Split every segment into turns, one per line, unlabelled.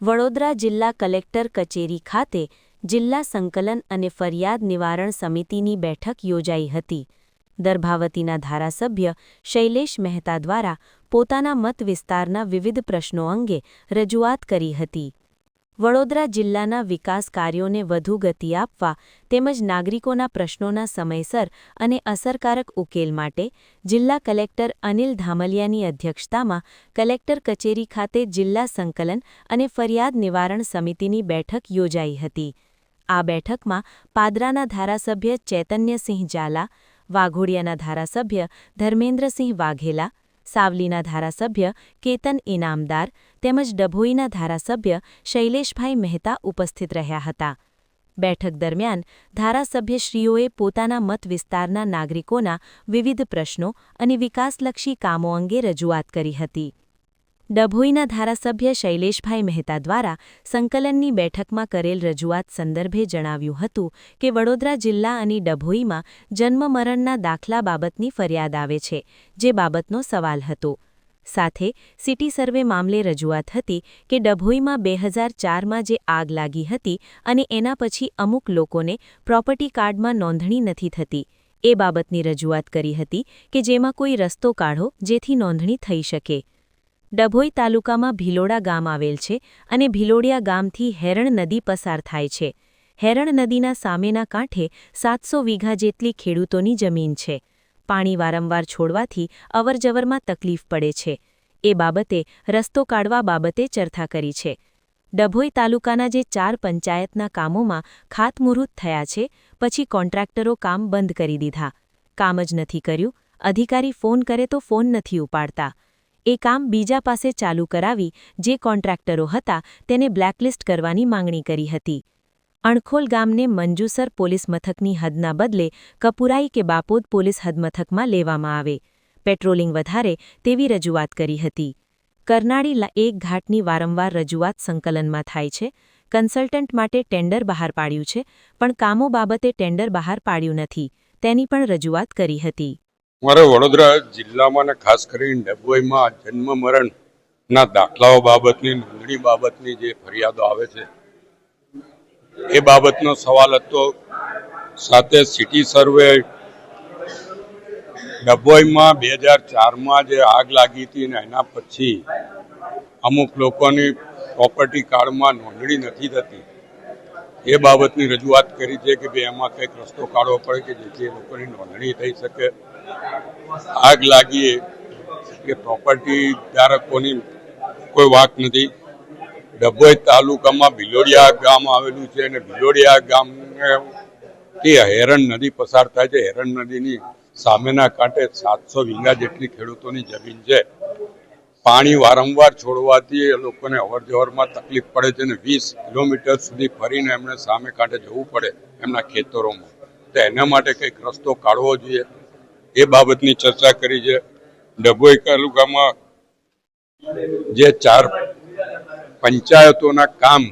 વડોદરા જિલ્લા કલેક્ટર કચેરી ખાતે જિલ્લા સંકલન અને ફરિયાદ નિવારણ સમિતિની બેઠક યોજાઈ હતી. દર્ભાવતીના ધારાસભ્ય શૈલેષ મહેતા દ્વારા પોતાના મત વિસ્તારના વિવિધ પ્રશ્નો અંગે રજૂઆત કરી હતી. વડોદરા જિલ્લાના વિકાસ કાર્યોને વધુ ગતિ આપવા તેમજ નાગરિકોના પ્રશ્નોના સમયસર અને અસરકારક ઉકેલ માટે જિલ્લા કલેક્ટર અનિલ ધામલિયાની અધ્યક્ષતામાં કલેક્ટર કચેરી ખાતે જિલ્લા સંકલન અને ફરિયાદ નિવારણ સમિતિની બેઠક યોજાઈ હતી. આ બેઠકમાં પાદરાના ધારાસભ્ય ચૈતન્યસિંહ ઝાલા, વાઘોડિયાના ધારાસભ્ય ધર્મેન્દ્રસિંહ વાઘેલા, સાવલીના ધારાસભ્ય કેતન ઇનામદાર તેમજ ડભોઈના ધારાસભ્ય શૈલેષભાઈ મહેતા ઉપસ્થિત રહ્યા હતા. બેઠક દરમિયાન ધારાસભ્યશ્રીઓએ પોતાના મત વિસ્તારના નાગરિકોના વિવિધ પ્રશ્નો અને વિકાસલક્ષી કામો અંગે રજૂઆત કરી હતી. ડભોઈના ધારાસભ્ય શૈલેષભાઈ મહેતા દ્વારા સંકલનની બેઠકમાં કરેલ રજૂઆત સંદર્ભે જણાવ્યું હતું કે વડોદરા જિલ્લા અને ડભોઈમાં જન્મ-મરણના દાખલા બાબતની ફરિયાદ આવે છે, જે બાબતનો સવાલ હતો. સાથે સિટી સર્વે મામલે રજૂઆત હતી કે ડભોઈમાં 2004માં જે આગ લાગી હતી અને એના પછી અમુક લોકોને પ્રોપર્ટી કાર્ડમાં નોંધણી નથી થતી, એ બાબતની રજૂઆત કરી હતી કે જેમાં કોઈ રસ્તો કાઢો જેથી નોંધણી થઈ શકે. ડભોઈ તાલુકામાં ભિલોડા ગામ આવેલ છે અને ભિલોડિયા ગામથી હેરણ નદી પસાર થાય છે. હેરણ નદીના સામેના કાંઠે 700 વીઘા જેટલી ખેડૂતોની જમીન છે. પાણી વારંવાર છોડવાથી અવરજવરમાં તકલીફ પડે છે. એ બાબતે રસ્તો કાઢવા બાબતે ચર્ચા કરી છે. ડભોઈ તાલુકાના જે 4 પંચાયતના કામોમાં ખાતમુહૂર્ત થયા છે, પછી કોન્ટ્રાક્ટરો કામ બંધ કરી દીધા. કામ જ નથી કર્યું. અધિકારી ફોન કરે તો ફોન નથી ઉપાડતા. એ કામ બીજા પાસે ચાલુ કરાવી જે કોન્ટ્રાક્ટરો હતા તેને બ્લેકલિસ્ટ કરવાની માંગણી કરી હતી. અણખોલ ગામને મંજુસર પોલીસ મથકની હદના બદલે કપુરાઈ કે બાપોદ પોલીસ હદમથકમાં લેવામાં આવે. પેટ્રોલિંગ વધારે તેવી રજૂઆત કરી હતી. કરનાળી એક ઘાટની વારંવાર રજૂઆત સંકલનમાં થાય છે. કન્સલ્ટન્ટ માટે ટેન્ડર બહાર પાડ્યું છે, પણ કામો બાબતે ટેન્ડર બહાર પાડ્યું નથી, તેની પણ રજૂઆત કરી હતી.
મારે વડોદરા જિલ્લામાં ને ખાસ કરીને ડભોઈમાં જન્મ-મરણના દાખલાઓ બાબતની નોંધણી બાબતની જે ફરિયાદો આવે છે એ બાબતનો સવાલ હતો. સાથે સિટી સર્વે ડભોઈમાં 2004માં જે આગ લાગી હતી ને એના પછી અમુક લોકોની પ્રોપર્ટી કાર્ડમાં નોંધણી નથી થતી, એ બાબતની રજૂઆત કરી છે કે ભાઈ એમાં કંઈક રસ્તો કાઢવો પડે કે જેથી એ લોકોની નોંધણી થઈ શકે. આગ લાગી કે પ્રોપર્ટી ધારકોની કોઈ વાત નથી. ડભોઈ તાલુકામાં ભિલોડિયા ગામ આવેલું છે અને ભિલોડિયા ગામથી હેરણ નદી પસાર થાય છે. હેરણ નદીની સામેના કાંઠે 700 વીઘા જેટલી ખેડૂતોની જમીન છે. પાણી વારંવાર છોડવાથી એ લોકોને અવરજવરમાં તકલીફ પડે છે અને 20 કિલોમીટર સુધી ફરીને એમને સામે કાંઠે જવું પડે એમના ખેતરોમાં. તો એના માટે કંઈક રસ્તો કાઢવો જોઈએ, એ બાબતની ચર્ચા કરી છે. ડભોઈ તાલુકામાં જે 4 પંચાયતોના કામ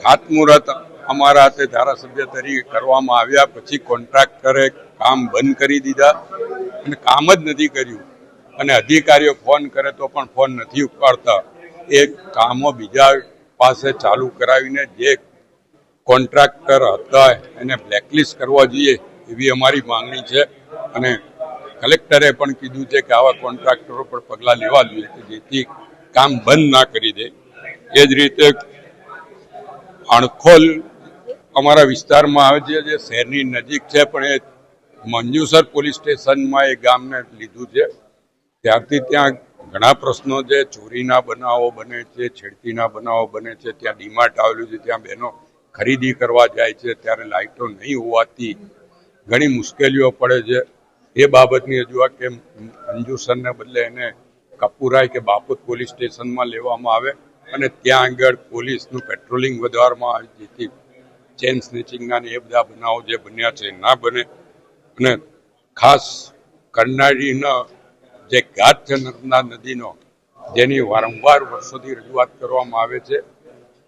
ખાતમુહૂર્ત અમારા હાથે ધારાસભ્ય તરીકે કરવામાં આવ્યા પછી કોન્ટ્રાક્ટરે કામ બંધ કરી દીધા અને કામ જ નથી કર્યું. અને અધિકારીઓ ફોન કરે તો પણ ફોન નથી ઉપાડતા. એ કામો બીજા પાસે ચાલુ કરાવીને જે કોન્ટ્રાક્ટર હતા એને બ્લેકલિસ્ટ કરવા જોઈએ એવી અમારી માંગણી છે. અને કલેક્ટરે પણ કીધું છે કે આવા કોન્ટ્રાક્ટરો પર પગલાં લેવા જોઈએ કે જેથી કામ બંધ ના કરી દે. એ જ રીતે અણખોલ અમારા વિસ્તારમાં આવે છે, જે શહેરની નજીક છે, પણ એ મંજુસર પોલીસ સ્ટેશનમાં એ ગામને લીધું છે. ત્યારથી ત્યાં ઘણા પ્રશ્નો છે. ચોરીના બનાવો બને છે, છેડતીના બનાવો બને છે. ત્યાં ડીમાર્ટ આવેલું છે, ત્યાં બહેનો ખરીદી કરવા જાય છે ત્યારે લાઇટો નહીં હોવાથી ઘણી મુશ્કેલીઓ પડે છે. એ બાબતની રજૂઆત કે મંજુસરને બદલે એને કપુરાઈ કે બાપોદ પોલીસ સ્ટેશનમાં લેવામાં આવે અને ત્યાં આગળ પોલીસનું પેટ્રોલિંગ વધારવામાં આવે જેથી ચેન સ્નેચિંગના એ બધા બનાવો જે બન્યા છે ના બને. અને ખાસ કરનાળીના જે ઘાટ છે નર્મદા નદીનો, જેની વારંવાર વર્ષોથી રજૂઆત કરવામાં આવે છે,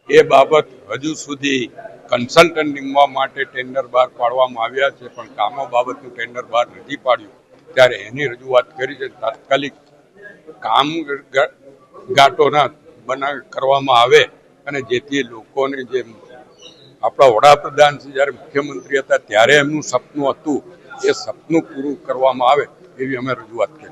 એ બાબત હજુ સુધી કન્સલ્ટન્ટ નીમવા માટે ટેન્ડર બહાર પાડવામાં આવ્યા છે, પણ કામો બાબતનું ટેન્ડર બહાર નથી પાડ્યું. ત્યારે એની રજૂઆત કરી છે. તાત્કાલિક કામ ઘાટોના કરવામાં આવે અને જેથી લોકોને જે આપણા વડાપ્રધાન જ્યારે મુખ્યમંત્રી હતા ત્યારે એમનું સપનું હતું એ સપનું પૂરું કરવામાં આવે એવી અમે રજૂઆત કરી.